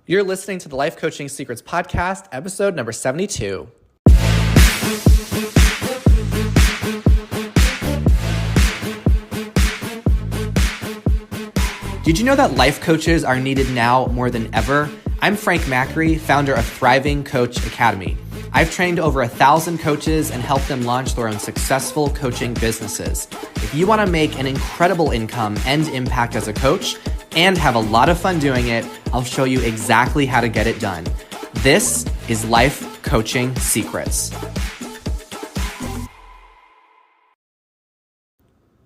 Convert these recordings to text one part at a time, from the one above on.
You're listening to the Life Coaching Secrets Podcast, episode number 72. Did you know that life coaches are needed now more than ever? I'm Frank Macri, founder of Thriving Coach Academy. I've trained over 1,000 coaches and helped them launch their own successful coaching businesses. If you want to make an incredible income and impact as a coach and have a lot of fun doing it, I'll show you exactly how to get it done. This is Life Coaching Secrets.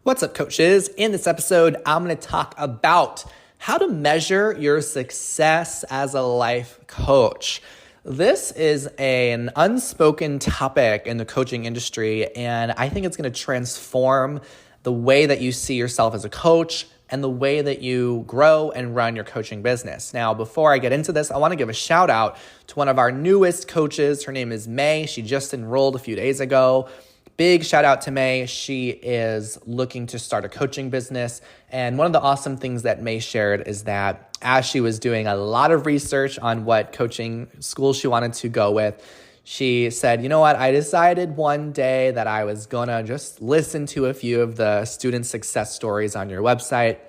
What's up, coaches? In this episode, I'm going to talk about how to measure your success as a life coach. This is an unspoken topic in the coaching industry, and I think it's going to transform the way that you see yourself as a coach and the way that you grow and run your coaching business. Now, before I get into this, I want to give a shout out to one of our newest coaches. Her name is May. She just enrolled a few days ago. Big shout out to May. She is looking to start a coaching business. And one of the awesome things that May shared is that as she was doing a lot of research on what coaching school she wanted to go with, she said, you know what, I decided one day that I was gonna just listen to a few of the student success stories on your website.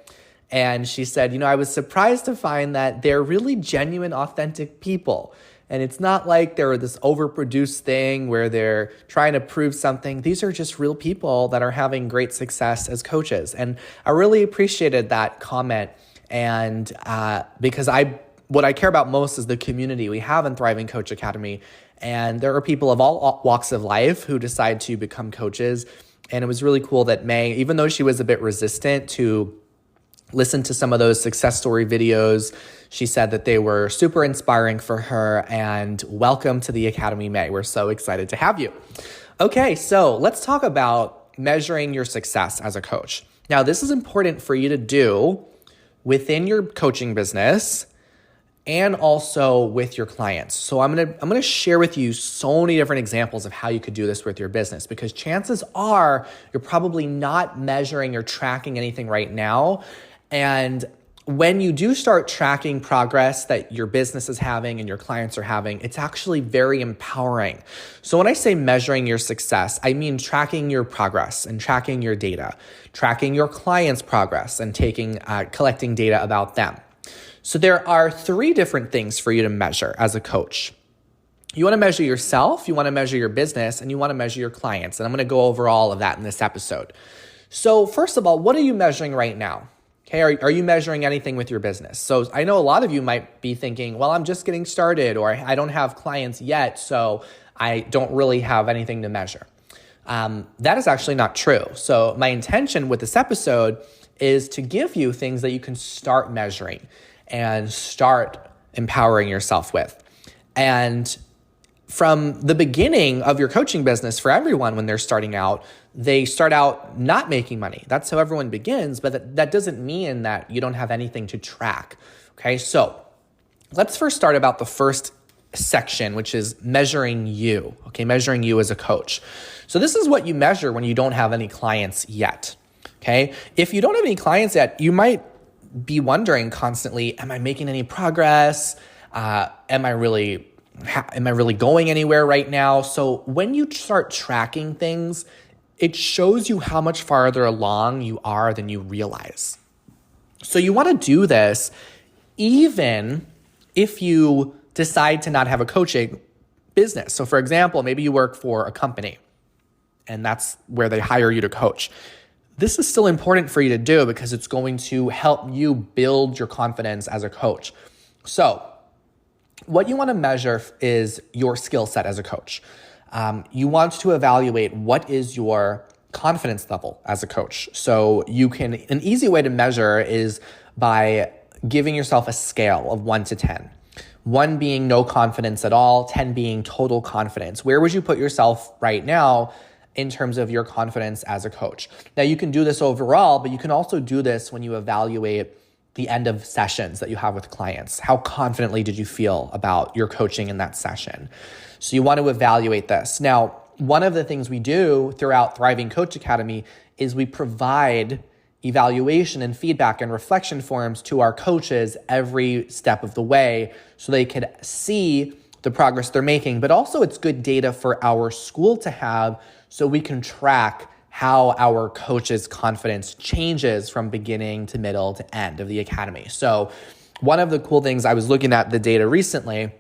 And she said, I was surprised to find that they're really genuine, authentic people. And it's not like they're this overproduced thing where they're trying to prove something. These are just real people that are having great success as coaches. And I really appreciated that comment. And because what I care about most is the community we have in Thriving Coach Academy. And there are people of all walks of life who decide to become coaches. And it was really cool that May, even though she was a bit resistant to listen to some of those success story videos, she said that they were super inspiring for her. And welcome to the Academy, May. We're so excited to have you. Okay, so let's talk about measuring your success as a coach. Now, this is important for you to do within your coaching business and also with your clients. So I'm gonna share with you so many different examples of how you could do this with your business, because chances are you're probably not measuring or tracking anything right now. And when you do start tracking progress that your business is having and your clients are having, it's actually very empowering. So when I say measuring your success, I mean tracking your progress and tracking your data, tracking your clients' progress and collecting data about them. So there are 3 different things for you to measure as a coach. You want to measure yourself, you want to measure your business, and you want to measure your clients. And I'm going to go over all of that in this episode. So first of all, what are you measuring right now? Okay, are you measuring anything with your business? So I know a lot of you might be thinking, well, I'm just getting started, or I don't have clients yet, so I don't really have anything to measure. That is actually not true. So my intention with this episode is to give you things that you can start measuring and start empowering yourself with. And from the beginning of your coaching business, for everyone when they're starting out, they start out not making money. That's how everyone begins, but that doesn't mean that you don't have anything to track. Okay, so let's first start about the first section, which is measuring you. Okay, measuring you as a coach. So this is what you measure when you don't have any clients yet. Okay, if you don't have any clients yet, you might be wondering constantly, am I making any progress? Am I really going anywhere right now? So when you start tracking things, it shows you how much farther along you are than you realize. So you want to do this even if you decide to not have a coaching business. So for example, maybe you work for a company and that's where they hire you to coach. This is still important for you to do because it's going to help you build your confidence as a coach. So what you want to measure is your skill set as a coach. You want to evaluate what is your confidence level as a coach. So an easy way to measure is by giving yourself a scale of 1 to 10. 1 being no confidence at all, 10 being total confidence. Where would you put yourself right now in terms of your confidence as a coach? Now, you can do this overall, but you can also do this when you evaluate the end of sessions that you have with clients. How confidently did you feel about your coaching in that session? So you want to evaluate this. Now, one of the things we do throughout Thriving Coach Academy is we provide evaluation and feedback and reflection forms to our coaches every step of the way so they could see the progress they're making. But also it's good data for our school to have so we can track how our coaches' confidence changes from beginning to middle to end of the academy. So one of the cool things, I was looking at the data recently,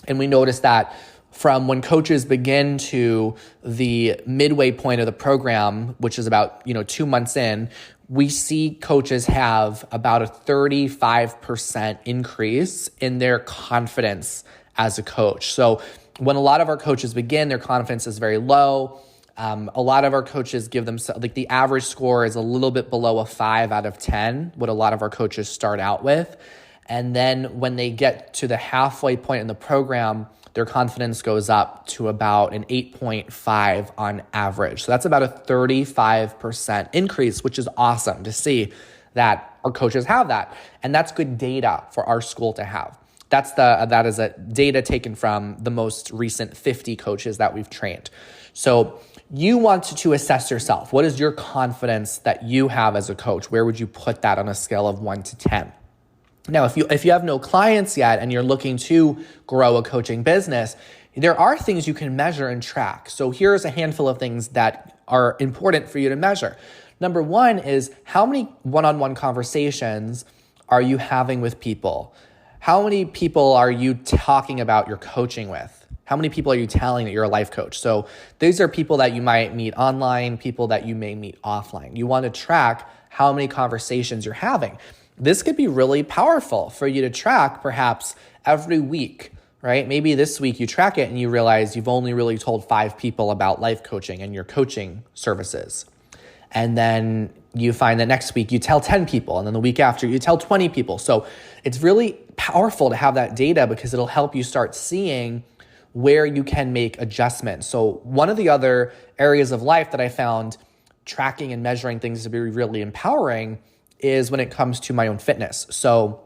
and we noticed that from when coaches begin to the midway point of the program, which is about 2 months in, we see coaches have about a 35% increase in their confidence as a coach. So when a lot of our coaches begin, their confidence is very low. A lot of our coaches give themselves, like the average score is a little bit below a 5 out of 10, what a lot of our coaches start out with. And then when they get to the halfway point in the program, their confidence goes up to about an 8.5 on average. So that's about a 35% increase, which is awesome to see that our coaches have that. And that's good data for our school to have. That is a data taken from the most recent 50 coaches that we've trained. So you want to assess yourself. What is your confidence that you have as a coach? Where would you put that on a scale of 1 to 10? Now, if you have no clients yet and you're looking to grow a coaching business, there are things you can measure and track. So here's a handful of things that are important for you to measure. Number one is how many one-on-one conversations are you having with people? How many people are you talking about your coaching with? How many people are you telling that you're a life coach? So these are people that you might meet online, people that you may meet offline. You want to track how many conversations you're having. This could be really powerful for you to track perhaps every week, right? Maybe this week you track it and you realize you've only really told 5 people about life coaching and your coaching services. And then you find that next week you tell 10 people, and then the week after you tell 20 people. So it's really powerful to have that data because it'll help you start seeing where you can make adjustments. So one of the other areas of life that I found tracking and measuring things to be really empowering is when it comes to my own fitness. So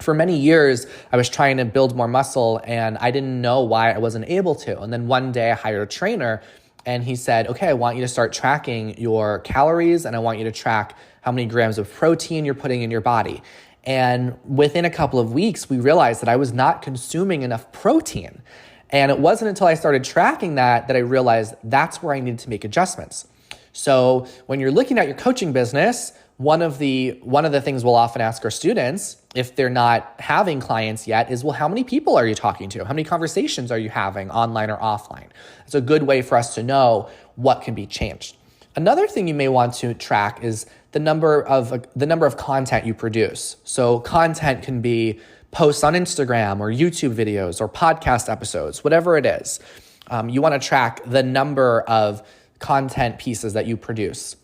for many years, I was trying to build more muscle and I didn't know why I wasn't able to. And then one day I hired a trainer and he said, okay, I want you to start tracking your calories and I want you to track how many grams of protein you're putting in your body. And within a couple of weeks, we realized that I was not consuming enough protein. And it wasn't until I started tracking that I realized that's where I needed to make adjustments. So when you're looking at your coaching business, one of the things we'll often ask our students, if they're not having clients yet, is, well, how many people are you talking to? How many conversations are you having online or offline? It's a good way for us to know what can be changed. Another thing you may want to track is the number of content you produce. So content can be posts on Instagram or YouTube videos or podcast episodes, whatever it is. You want to track the number of content pieces that you produce.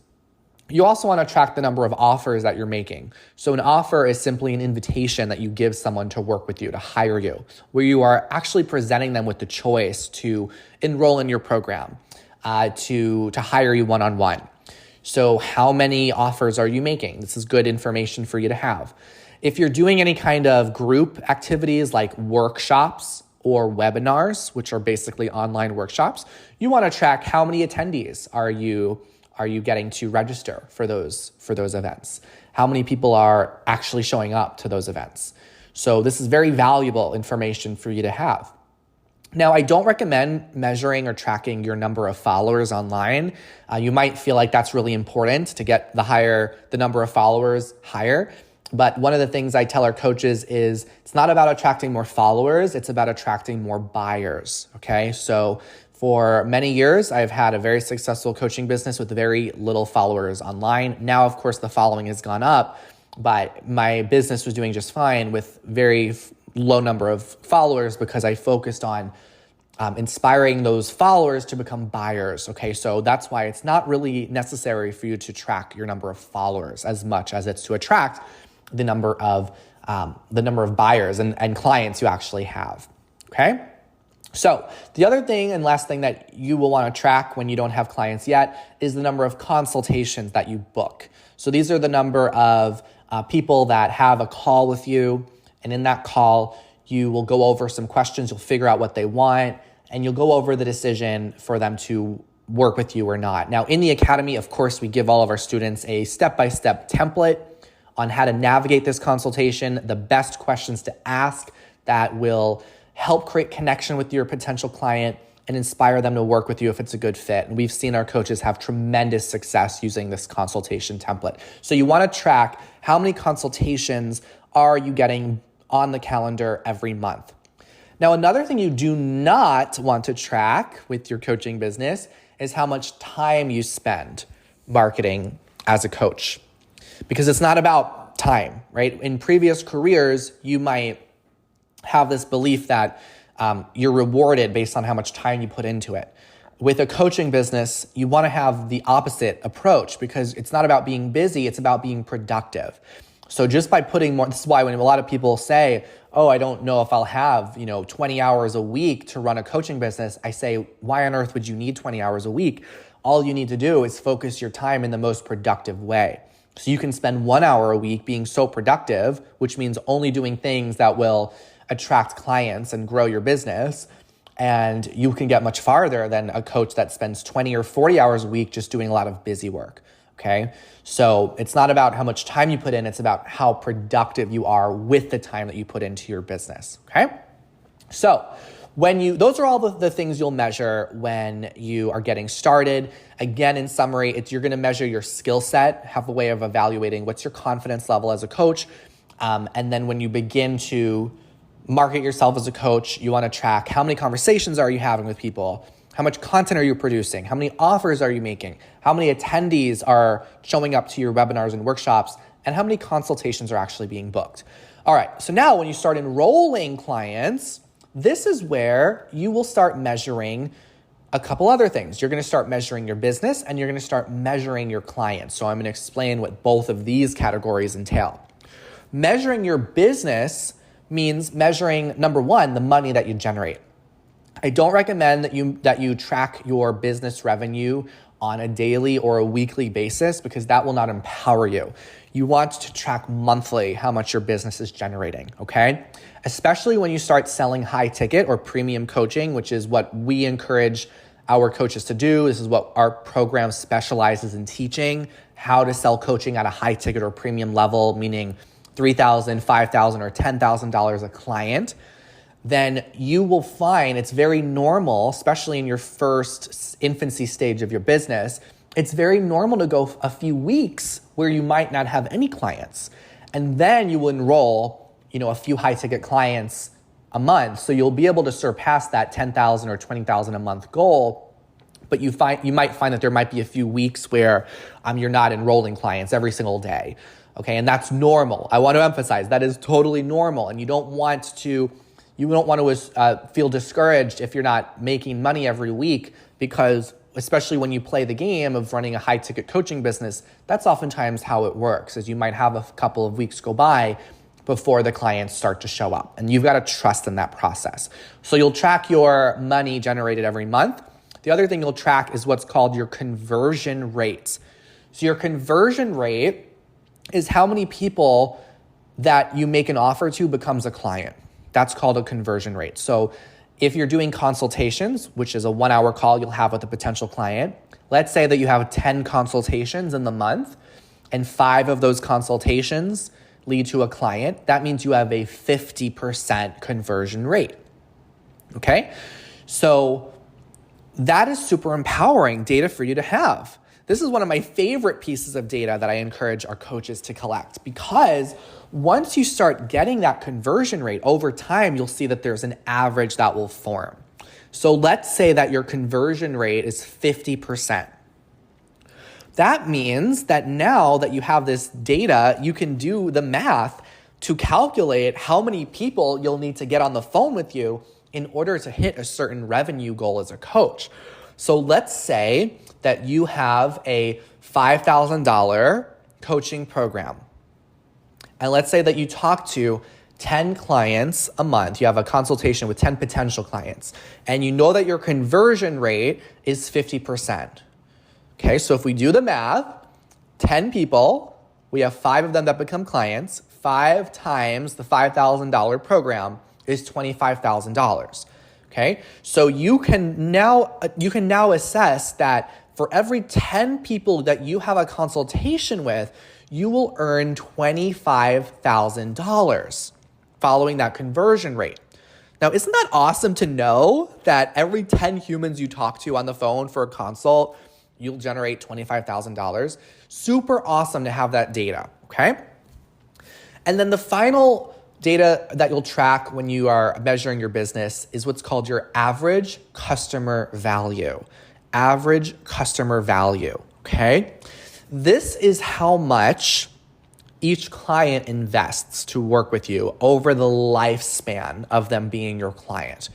You also want to track the number of offers that you're making. So an offer is simply an invitation that you give someone to work with you, to hire you, where you are actually presenting them with the choice to enroll in your program, to hire you one-on-one. So how many offers are you making? This is good information for you to have. If you're doing any kind of group activities like workshops or webinars, which are basically online workshops, you want to track how many attendees are you getting to register for those events? How many people are actually showing up to those events? So this is very valuable information for you to have. Now, I don't recommend measuring or tracking your number of followers online. You might feel like that's really important to get the number of followers higher. But one of the things I tell our coaches is it's not about attracting more followers, it's about attracting more buyers, okay? So for many years, I've had a very successful coaching business with very little followers online. Now, of course, the following has gone up, but my business was doing just fine with very low number of followers because I focused on inspiring those followers to become buyers, okay? So that's why it's not really necessary for you to track your number of followers as much as it's to attract the number of buyers and clients you actually have, okay? So the other thing and last thing that you will want to track when you don't have clients yet is the number of consultations that you book. So these are the number of people that have a call with you, and in that call, you will go over some questions, you'll figure out what they want, and you'll go over the decision for them to work with you or not. Now, in the academy, of course, we give all of our students a step-by-step template on how to navigate this consultation, the best questions to ask that will help create connection with your potential client and inspire them to work with you if it's a good fit. And we've seen our coaches have tremendous success using this consultation template. So you want to track how many consultations are you getting on the calendar every month. Now, another thing you do not want to track with your coaching business is how much time you spend marketing as a coach, because it's not about time, right? In previous careers, you might have this belief that you're rewarded based on how much time you put into it. With a coaching business, you want to have the opposite approach because it's not about being busy, it's about being productive. So just by putting more, this is why when a lot of people say, oh, I don't know if I'll have, 20 hours a week to run a coaching business, I say, why on earth would you need 20 hours a week? All you need to do is focus your time in the most productive way. So you can spend 1 hour a week being so productive, which means only doing things that will attract clients and grow your business. And you can get much farther than a coach that spends 20 or 40 hours a week just doing a lot of busy work. Okay. So it's not about how much time you put in, it's about how productive you are with the time that you put into your business. Okay. So those are all the things you'll measure when you are getting started. Again, in summary, you're going to measure your skill set, have a way of evaluating what's your confidence level as a coach. And then when you begin to market yourself as a coach, you want to track how many conversations are you having with people? How much content are you producing? How many offers are you making? How many attendees are showing up to your webinars and workshops? And how many consultations are actually being booked? All right, so now when you start enrolling clients, this is where you will start measuring a couple other things. You're going to start measuring your business and you're going to start measuring your clients. So I'm going to explain what both of these categories entail. Measuring your business means measuring, number one, the money that you generate. I don't recommend that you track your business revenue on a daily or a weekly basis because that will not empower you. You want to track monthly how much your business is generating, okay? Especially when you start selling high ticket or premium coaching, which is what we encourage our coaches to do. This is what our program specializes in teaching, how to sell coaching at a high ticket or premium level, meaning $3,000, $5,000, or $10,000 a client. Then you will find it's very normal, especially in your first infancy stage of your business, it's very normal to go a few weeks where you might not have any clients. And then you will enroll, a few high ticket clients a month. So you'll be able to surpass that $10,000 or $20,000 a month goal. But you might find that there might be a few weeks where you're not enrolling clients every single day. Okay, and that's normal. I want to emphasize that is totally normal, and you don't want to feel discouraged if you're not making money every week, because especially when you play the game of running a high ticket coaching business, that's oftentimes how it works, is you might have a couple of weeks go by before the clients start to show up, and you've got to trust in that process. So you'll track your money generated every month. The other thing you'll track is what's called your conversion rate. So your conversion rate is how many people that you make an offer to becomes a client. That's called a conversion rate. So if you're doing consultations, which is a 1 hour call you'll have with a potential client, let's say that you have 10 consultations in the month and 5 of those consultations lead to a client, that means you have a 50% conversion rate. Okay? So that is super empowering data for you to have. This is one of my favorite pieces of data that I encourage our coaches to collect, because once you start getting that conversion rate over time, you'll see that there's an average that will form. So let's say that your conversion rate is 50%. That means that now that you have this data, you can do the math to calculate how many people you'll need to get on the phone with you in order to hit a certain revenue goal as a coach. So let's say that you have a $5,000 coaching program. And let's say that you talk to 10 clients a month. You have a consultation with 10 potential clients. And you know that your conversion rate is 50%. Okay, so if we do the math, 10 people, we have 5 of them that become clients. 5 times the $5,000 program is $25,000. Okay, so you can now assess that for every 10 people that you have a consultation with, you will earn $25,000 following that conversion rate. Now, isn't that awesome to know that every 10 humans you talk to on the phone for a consult, you'll generate $25,000? Super awesome to have that data, okay? And then the final data that you'll track when you are measuring your business is what's called your average customer value. Average customer value, okay? This is how much each client invests to work with you over the lifespan of them being your client,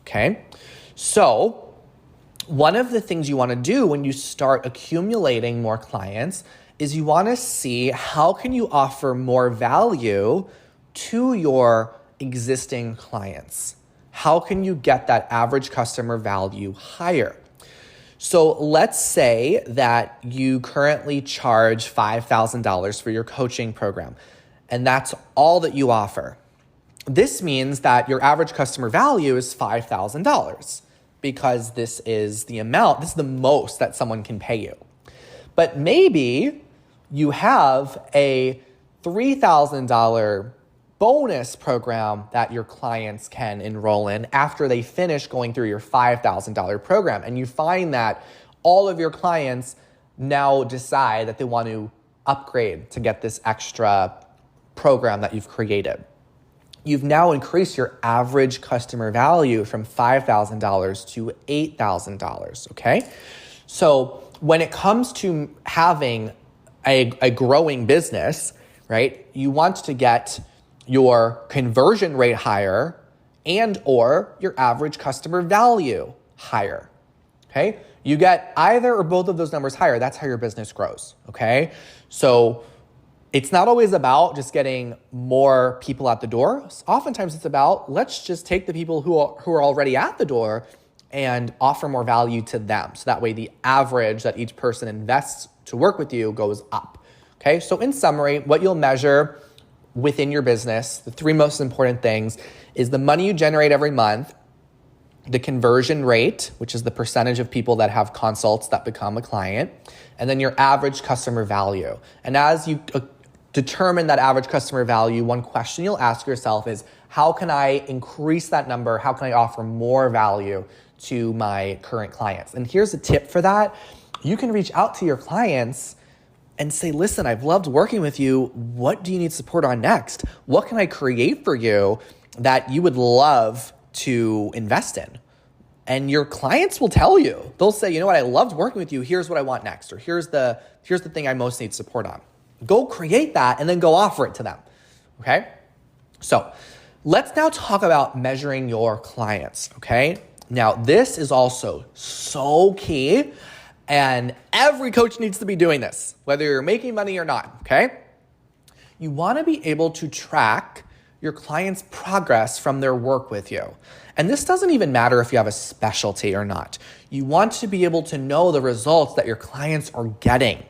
okay? So one of the things you want to do when you start accumulating more clients is you want to see how can you offer more value to your existing clients. How can you get that average customer value higher? So let's say that you currently charge $5,000 for your coaching program, and that's all that you offer. This means that your average customer value is $5,000 because this is the most that someone can pay you. But maybe you have a $3,000 bonus program that your clients can enroll in after they finish going through your $5,000 program. And you find that all of your clients now decide that they want to upgrade to get this extra program that you've created. You've now increased your average customer value from $5,000 to $8,000, okay? So when it comes to having a growing business, right, you want to get your conversion rate higher and or your average customer value higher, okay? You get either or both of those numbers higher. That's how your business grows, okay? So it's not always about just getting more people at the door. Oftentimes it's about, let's just take the people who are already at the door and offer more value to them. So that way the average that each person invests to work with you goes up, okay? So in summary, what you'll measure within your business, the three most important things is the money you generate every month, the conversion rate, which is the percentage of people that have consults that become a client, and then your average customer value. And as you determine that average customer value, one question you'll ask yourself is, how can I increase that number? How can I offer more value to my current clients? And here's a tip for that. You can reach out to your clients and say, listen, I've loved working with you. What do you need support on next? What can I create for you that you would love to invest in? And your clients will tell you. They'll say, you know what, I loved working with you. Here's what I want next. Or here's the thing I most need support on. Go create that and then go offer it to them, okay? So let's now talk about measuring your clients, okay? Now, this is also so key. And every coach needs to be doing this, whether you're making money or not, okay? You want to be able to track your client's progress from their work with you. And this doesn't even matter if you have a specialty or not. You want to be able to know the results that your clients are getting,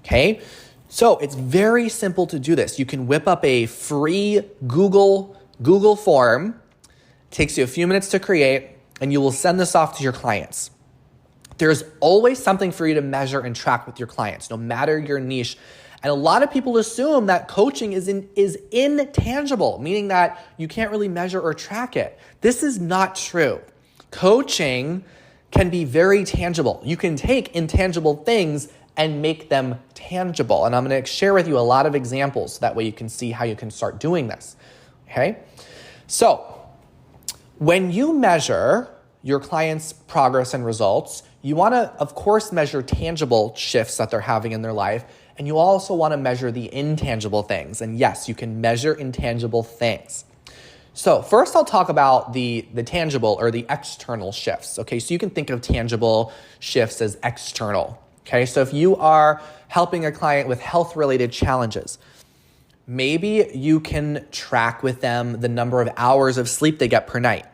okay? So it's very simple to do this. You can whip up a free Google form. It takes you a few minutes to create, and you will send this off to your clients. There's always something for you to measure and track with your clients, no matter your niche. And a lot of people assume that coaching is intangible, meaning that you can't really measure or track it. This is not true. Coaching can be very tangible. You can take intangible things and make them tangible. And I'm going to share with you a lot of examples so that way you can see how you can start doing this, okay? So when you measure your clients' progress and results, you want to, of course, measure tangible shifts that they're having in their life, and you also want to measure the intangible things. And yes, you can measure intangible things. So first I'll talk about the tangible or the external shifts. Okay, so you can think of tangible shifts as external. Okay, so if you are helping a client with health-related challenges, maybe you can track with them the number of hours of sleep they get per night.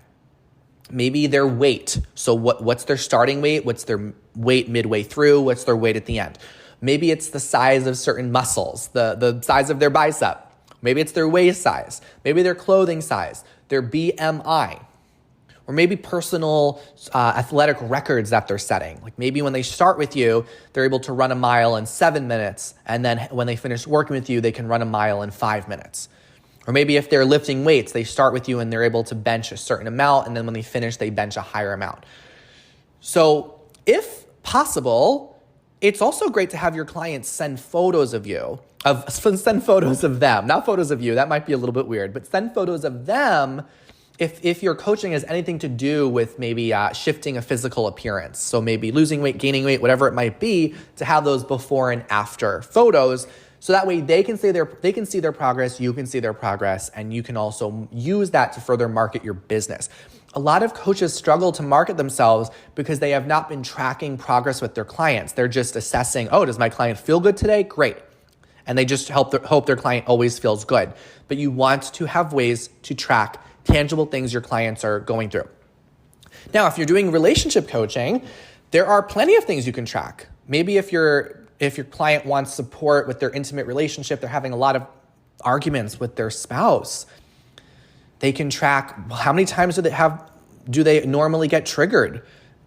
Maybe their weight. So what's their starting weight? What's their weight midway through? What's their weight at the end? Maybe it's the size of certain muscles, the size of their bicep. Maybe it's their waist size. Maybe their clothing size, their BMI. or maybe personal athletic records that they're setting. Like maybe when they start with you, they're able to run a mile in 7 minutes. And then when they finish working with you, they can run a mile in 5 minutes. Or maybe if they're lifting weights, they start with you and they're able to bench a certain amount. And then when they finish, they bench a higher amount. So if possible, it's also great to have your clients send photos of you, send photos of them, not photos of you. That might be a little bit weird, but send photos of them if your coaching has anything to do with maybe shifting a physical appearance. So maybe losing weight, gaining weight, whatever it might be, to have those before and after photos. So that way they can see their progress, you can see their progress, and you can also use that to further market your business. A lot of coaches struggle to market themselves because they have not been tracking progress with their clients. They're just assessing, oh, does my client feel good today? Great. And they just hope their client always feels good. But you want to have ways to track tangible things your clients are going through. Now, if you're doing relationship coaching, there are plenty of things you can track. Maybe if your client wants support with their intimate relationship, they're having a lot of arguments with their spouse, they can track how many times do they normally get triggered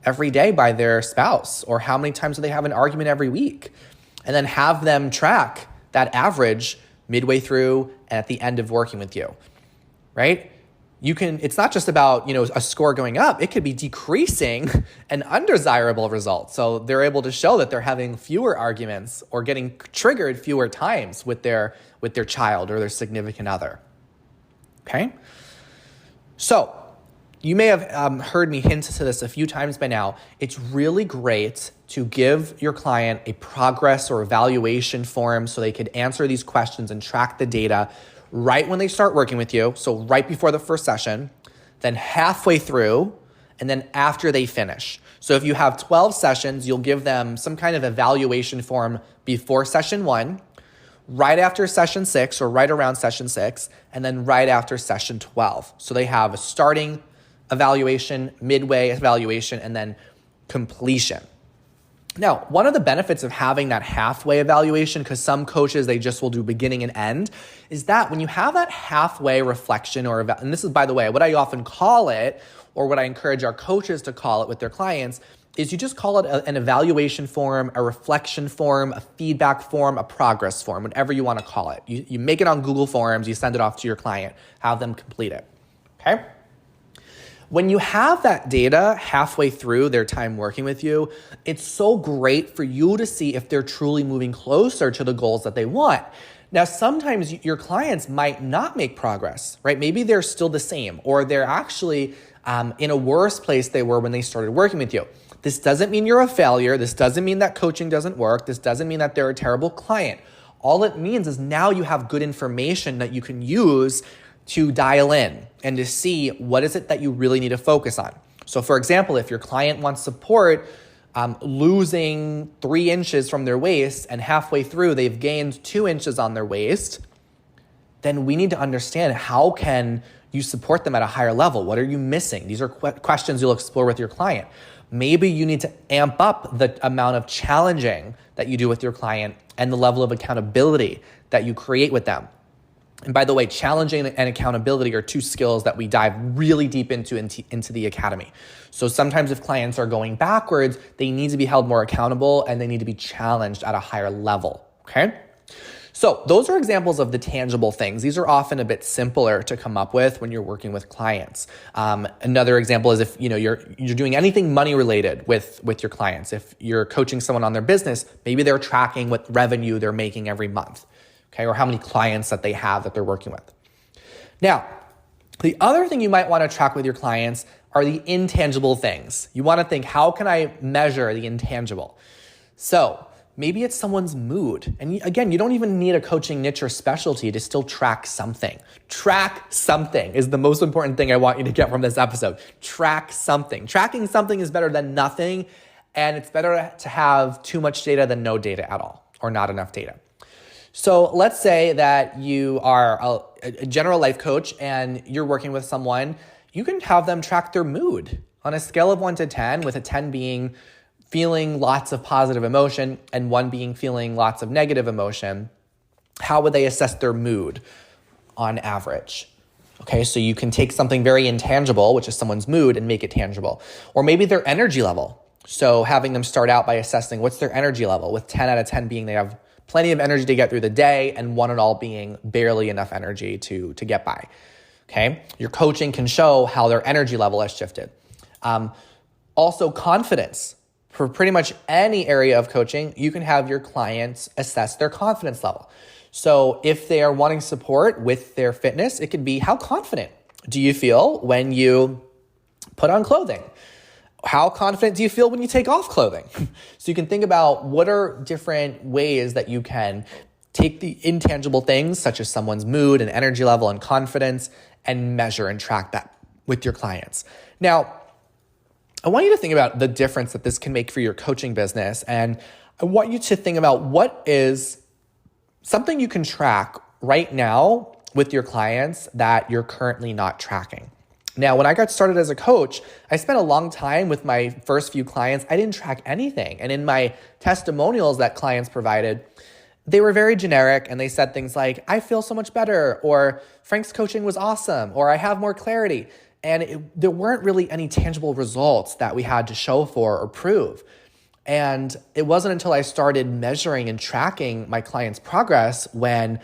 every day by their spouse, or how many times do they have an argument every week, and then have them track that average midway through and at the end of working with you, right? It's not just about, a score going up. It could be decreasing an undesirable result. So they're able to show that they're having fewer arguments or getting triggered fewer times with their child or their significant other. Okay? So you may have heard me hint to this a few times by now. It's really great to give your client a progress or evaluation form so they could answer these questions and track the data right when they start working with you, so right before the first session, then halfway through, and then after they finish. So if you have 12 sessions, you'll give them some kind of evaluation form before session 1, right after session 6 or right around session 6, and then right after session 12. So they have a starting evaluation, midway evaluation, and then completion. Now, one of the benefits of having that halfway evaluation, because some coaches, they just will do beginning and end, is that when you have that halfway reflection, and this is, by the way, what I often call it, or what I encourage our coaches to call it with their clients, is you just call it an evaluation form, a reflection form, a feedback form, a progress form, whatever you want to call it. You make it on Google Forms, you send it off to your client, have them complete it, okay? When you have that data halfway through their time working with you, it's so great for you to see if they're truly moving closer to the goals that they want. Now, sometimes your clients might not make progress, right? Maybe they're still the same, or they're actually in a worse place they were when they started working with you. This doesn't mean you're a failure. This doesn't mean that coaching doesn't work. This doesn't mean that they're a terrible client. All it means is now you have good information that you can use to dial in and to see what is it that you really need to focus on. So for example, if your client wants support losing 3 inches from their waist and halfway through they've gained 2 inches on their waist, then we need to understand, how can you support them at a higher level? What are you missing? These are questions you'll explore with your client. Maybe you need to amp up the amount of challenging that you do with your client and the level of accountability that you create with them. And by the way, challenging and accountability are 2 skills that we dive really deep into the academy. So sometimes if clients are going backwards, they need to be held more accountable and they need to be challenged at a higher level, okay? So those are examples of the tangible things. These are often a bit simpler to come up with when you're working with clients. Another example is if you're doing anything money related with your clients. If you're coaching someone on their business, maybe they're tracking what revenue they're making every month. Okay, or how many clients that they have that they're working with. Now, the other thing you might want to track with your clients are the intangible things. You want to think, how can I measure the intangible? So maybe it's someone's mood. And again, you don't even need a coaching niche or specialty to still track something. Track something is the most important thing I want you to get from this episode. Track something. Tracking something is better than nothing, and it's better to have too much data than no data at all, or not enough data. So let's say that you are a general life coach and you're working with someone. You can have them track their mood on a scale of 1 to 10, with a 10 being feeling lots of positive emotion and 1 being feeling lots of negative emotion. How would they assess their mood on average? Okay, so you can take something very intangible, which is someone's mood, and make it tangible. Or maybe their energy level. So having them start out by assessing what's their energy level, with 10 out of 10 being they have plenty of energy to get through the day, and 1 and all being barely enough energy to get by. Okay, your coaching can show how their energy level has shifted. Also, confidence. For pretty much any area of coaching, you can have your clients assess their confidence level. So if they are wanting support with their fitness, it could be, how confident do you feel when you put on clothing? How confident do you feel when you take off clothing? So you can think about what are different ways that you can take the intangible things, such as someone's mood and energy level and confidence, and measure and track that with your clients. Now, I want you to think about the difference that this can make for your coaching business. And I want you to think about what is something you can track right now with your clients that you're currently not tracking. Now, when I got started as a coach, I spent a long time with my first few clients. I didn't track anything. And in my testimonials that clients provided, they were very generic, and they said things like, I feel so much better, or Frank's coaching was awesome, or I have more clarity. And there weren't really any tangible results that we had to show for or prove. And it wasn't until I started measuring and tracking my clients' progress when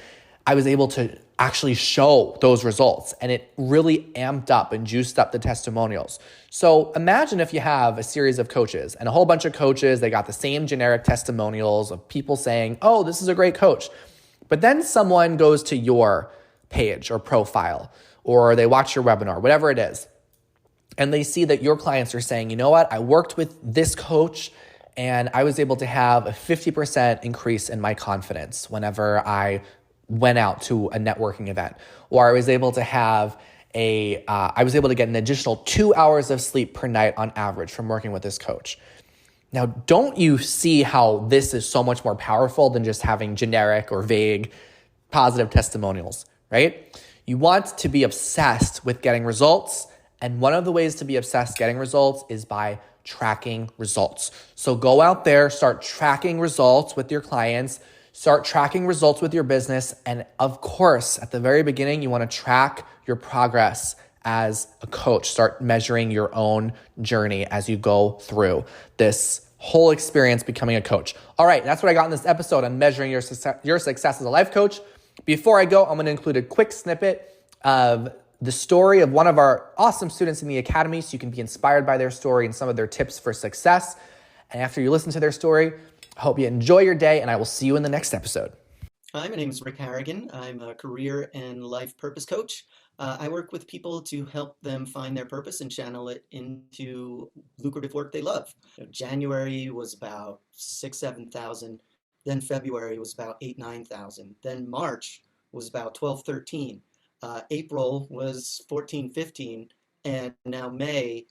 I was able to actually show those results. And it really amped up and juiced up the testimonials. So imagine if you have a series of coaches and a whole bunch of coaches, they got the same generic testimonials of people saying, oh, this is a great coach. But then someone goes to your page or profile, or they watch your webinar, whatever it is, and they see that your clients are saying, you know what, I worked with this coach and I was able to have a 50% increase in my confidence whenever I went out to a networking event. Or I was able to have I was able to get an additional 2 hours of sleep per night on average from working with this coach. Now, don't you see how this is so much more powerful than just having generic or vague positive testimonials, right? You want to be obsessed with getting results. And one of the ways to be obsessed getting results is by tracking results. So go out there, start tracking results with your clients, start tracking results with your business. And of course, at the very beginning, you want to track your progress as a coach. Start measuring your own journey as you go through this whole experience becoming a coach. All right, that's what I got in this episode on measuring your success as a life coach. Before I go, I'm going to include a quick snippet of the story of one of our awesome students in the academy, so you can be inspired by their story and some of their tips for success. And after you listen to their story, I hope you enjoy your day, and I will see you in the next episode. Hi, my name is Rick Harrigan. I'm a career and life purpose coach. I work with people to help them find their purpose and channel it into lucrative work they love. January was about 7,000. Then February was about 9,000. Then March was about 13. April was 15. And now May,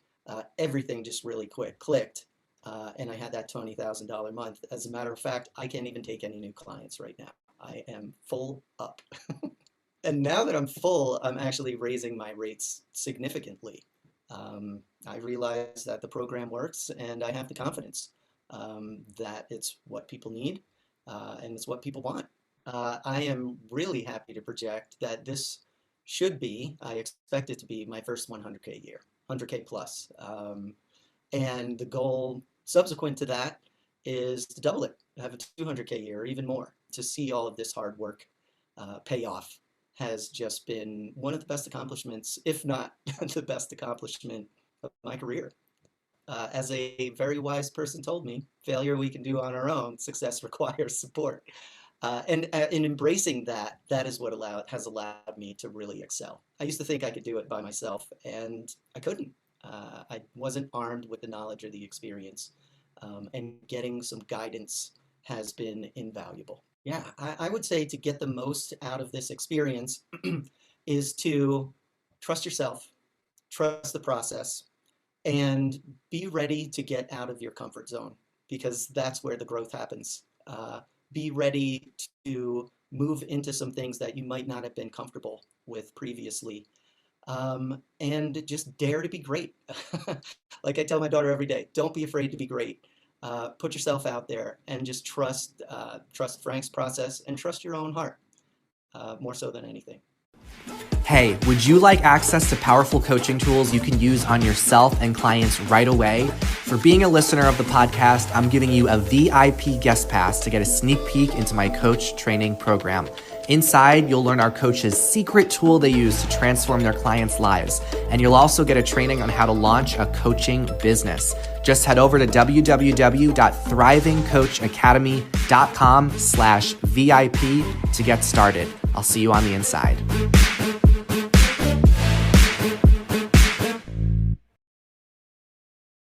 everything just really clicked. And I had that $20,000 month. As a matter of fact, I can't even take any new clients right now. I am full up. And now that I'm full, I'm actually raising my rates significantly. I realize that the program works, and I have the confidence that it's what people need and it's what people want. I am really happy to project that this should be, I expect it to be my first 100K year, 100K plus. And the goal subsequent to that is to double it, have a 200K year or even more. To see all of this hard work pay off has just been one of the best accomplishments, if not the best accomplishment of my career. As a very wise person told me, failure we can do on our own, success requires support. And in embracing that, that is what has allowed me to really excel. I used to think I could do it by myself, and I couldn't. I wasn't armed with the knowledge or the experience, and getting some guidance has been invaluable. Yeah, I would say to get the most out of this experience is to trust yourself, trust the process, and be ready to get out of your comfort zone, because that's where the growth happens. Be ready to move into some things that you might not have been comfortable with previously. And just dare to be great. Like I tell my daughter every day, don't be afraid to be great. Put yourself out there and just trust Frank's process and trust your own heart, more so than anything. Hey, would you like access to powerful coaching tools you can use on yourself and clients right away? For being a listener of the podcast, I'm giving you a VIP guest pass to get a sneak peek into my coach training program. Inside, you'll learn our coaches' secret tool they use to transform their clients' lives. And you'll also get a training on how to launch a coaching business. Just head over to www.thrivingcoachacademy.com/VIP to get started. I'll see you on the inside.